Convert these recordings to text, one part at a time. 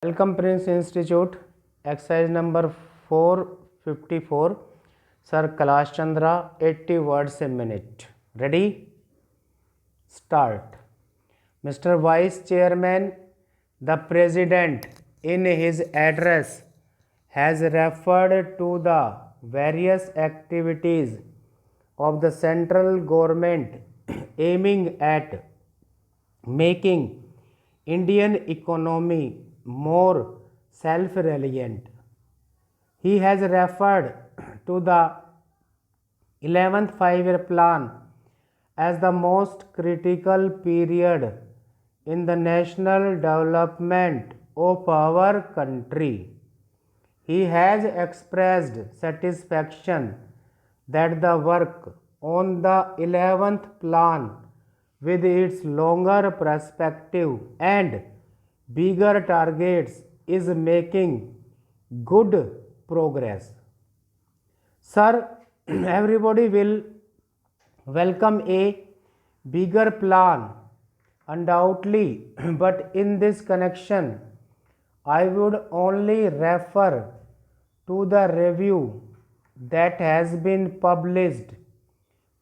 Welcome Prince Institute, exercise number 454. Sir Kailash Chandra, 80 words a minute. Ready? Start. Mr. Vice Chairman, the President in his address has referred to the various activities of the central government aiming at making Indian economy more self-reliant. He has referred to the 11th five-year plan as the most critical period in the national development of our country. He has expressed satisfaction that the work on the 11th plan, with its longer perspective and bigger targets, is making good progress. Sir, everybody will welcome a bigger plan, undoubtedly, but in this connection, I would only refer to the review that has been published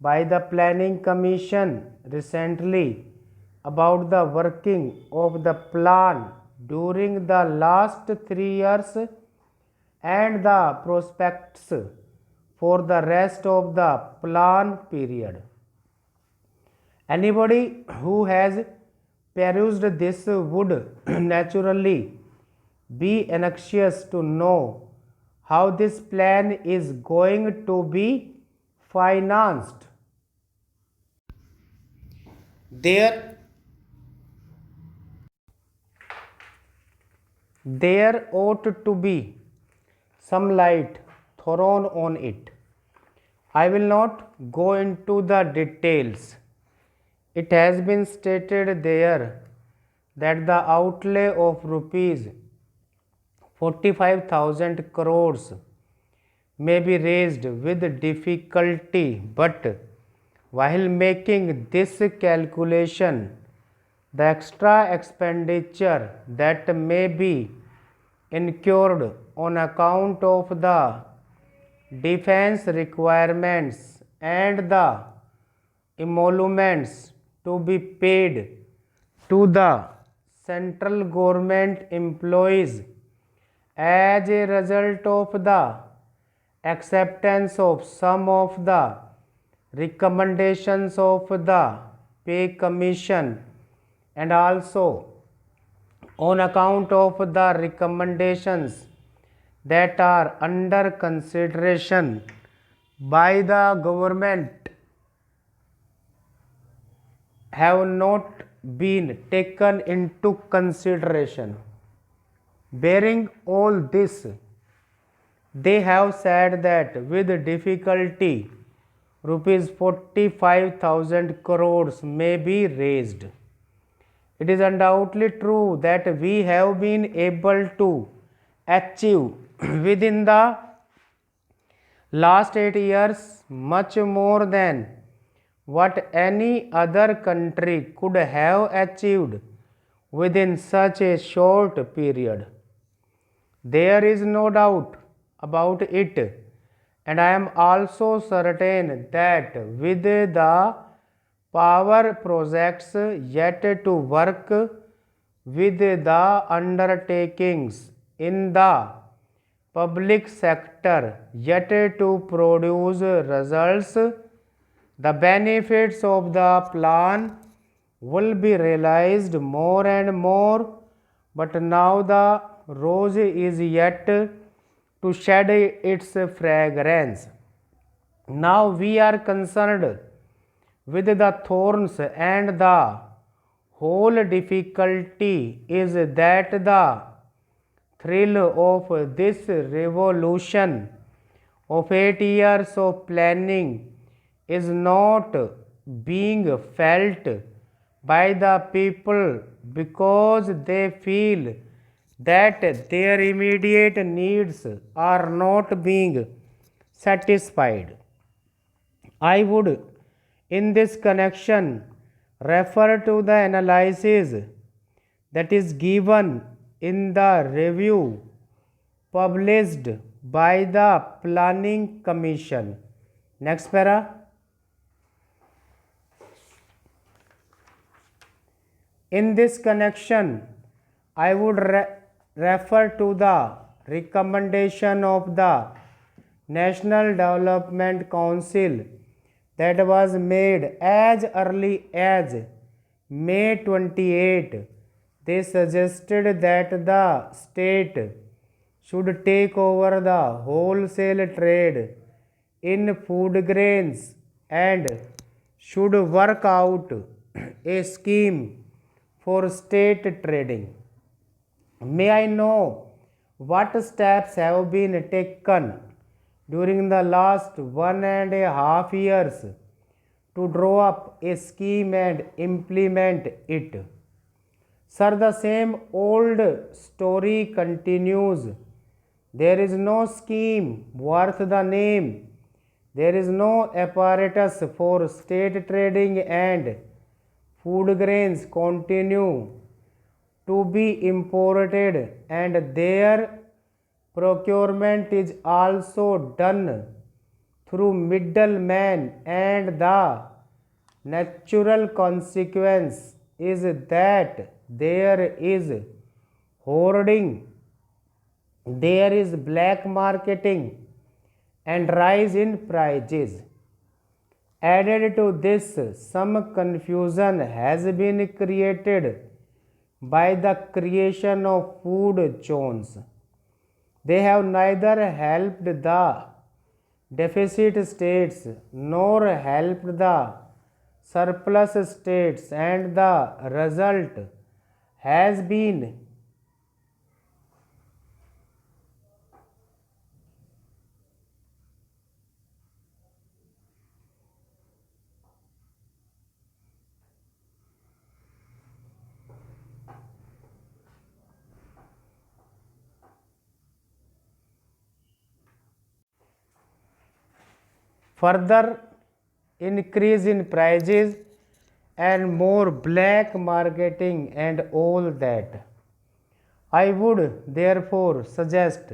by the Planning Commission recently about the working of the plan during the last 3 years and the prospects for the rest of the plan period. Anybody who has perused this would naturally be anxious to know how this plan is going to be financed. There ought to be some light thrown on it. I will not go into the details. It has been stated there that the outlay of rupees 45,000 crores may be raised with difficulty, but while making this calculation, the extra expenditure that may be incurred on account of the defense requirements and the emoluments to be paid to the central government employees as a result of the acceptance of some of the recommendations of the pay commission, and also on account of the recommendations that are under consideration by the government, have not been taken into consideration. Bearing all this, they have said that with difficulty rupees 45,000 crores may be raised. It is undoubtedly true that we have been able to achieve within the last 8 years much more than what any other country could have achieved within such a short period. There is no doubt about it, and I am also certain that with the power projects yet to work, with the undertakings in the public sector yet to produce results, the benefits of the plan will be realized more and more, but now the rose is yet to shed its fragrance. Now we are concerned with the thorns, and the whole difficulty is that the thrill of this revolution of 8 years of planning is not being felt by the people because they feel that their immediate needs are not being satisfied. I would, in this connection, refer to the analysis that is given in the review published by the Planning Commission. Next para. In this connection, I would refer to the recommendation of the National Development Council that was made as early as May 28. They suggested that the state should take over the wholesale trade in food grains and should work out a scheme for state trading. May I know what steps have been taken during the last 1.5 years to draw up a scheme and implement it? Sir, the same old story continues. There is no scheme worth the name. There is no apparatus for state trading, and food grains continue to be imported, and their procurement is also done through middlemen, and the natural consequence is that there is hoarding, there is black marketing, and rise in prices. Added to this, some confusion has been created by the creation of food zones. They have neither helped the deficit states nor helped the surplus states, and the result has been further increase in prices and more black marketing and all that. I would therefore suggest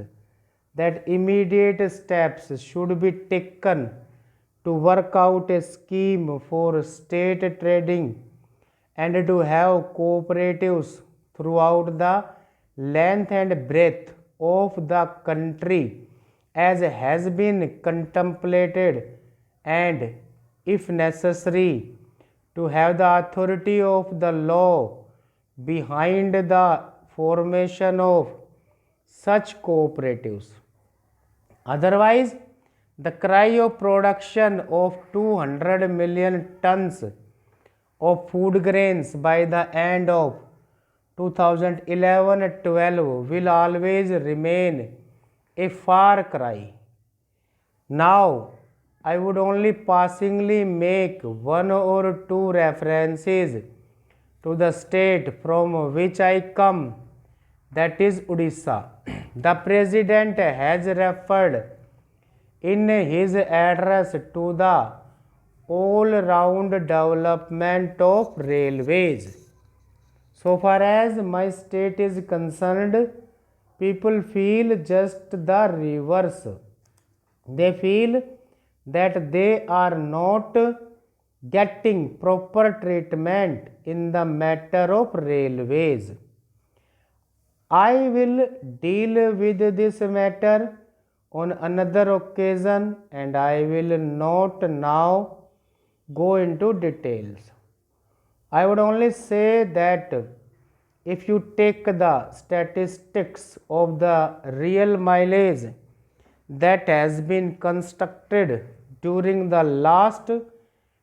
that immediate steps should be taken to work out a scheme for state trading and to have cooperatives throughout the length and breadth of the country as has been contemplated, and if necessary to have the authority of the law behind the formation of such cooperatives. Otherwise, the cry of production of 200 million tons of food grains by the end of 2011-12 will always remain a far cry. Now, I would only passingly make one or two references to the state from which I come, that is Odisha. The President has referred in his address to the all-round development of railways. So far as my state is concerned, people feel just the reverse. They feel that they are not getting proper treatment in the matter of railways. I will deal with this matter on another occasion, and I will not now go into details. I would only say that if you take the statistics of the real mileage that has been constructed during the last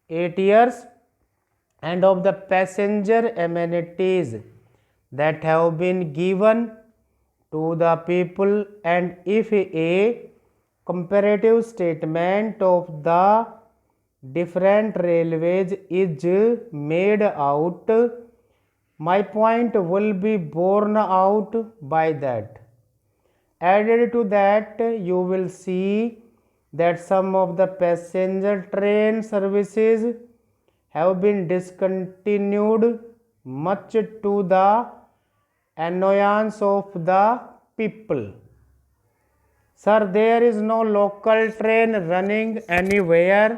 8 years and of the passenger amenities that have been given to the people, and if a comparative statement of the different railways is made out, my point will be borne out by that. Added to that, you will see that some of the passenger train services have been discontinued, much to the annoyance of the people. Sir, there is no local train running anywhere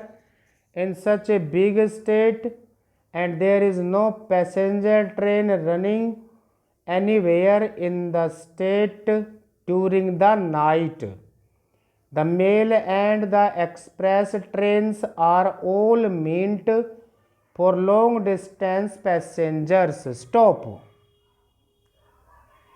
in such a big state, and there is no passenger train running anywhere in the state during the night. The mail and the express trains are all meant for long distance passengers. Stop.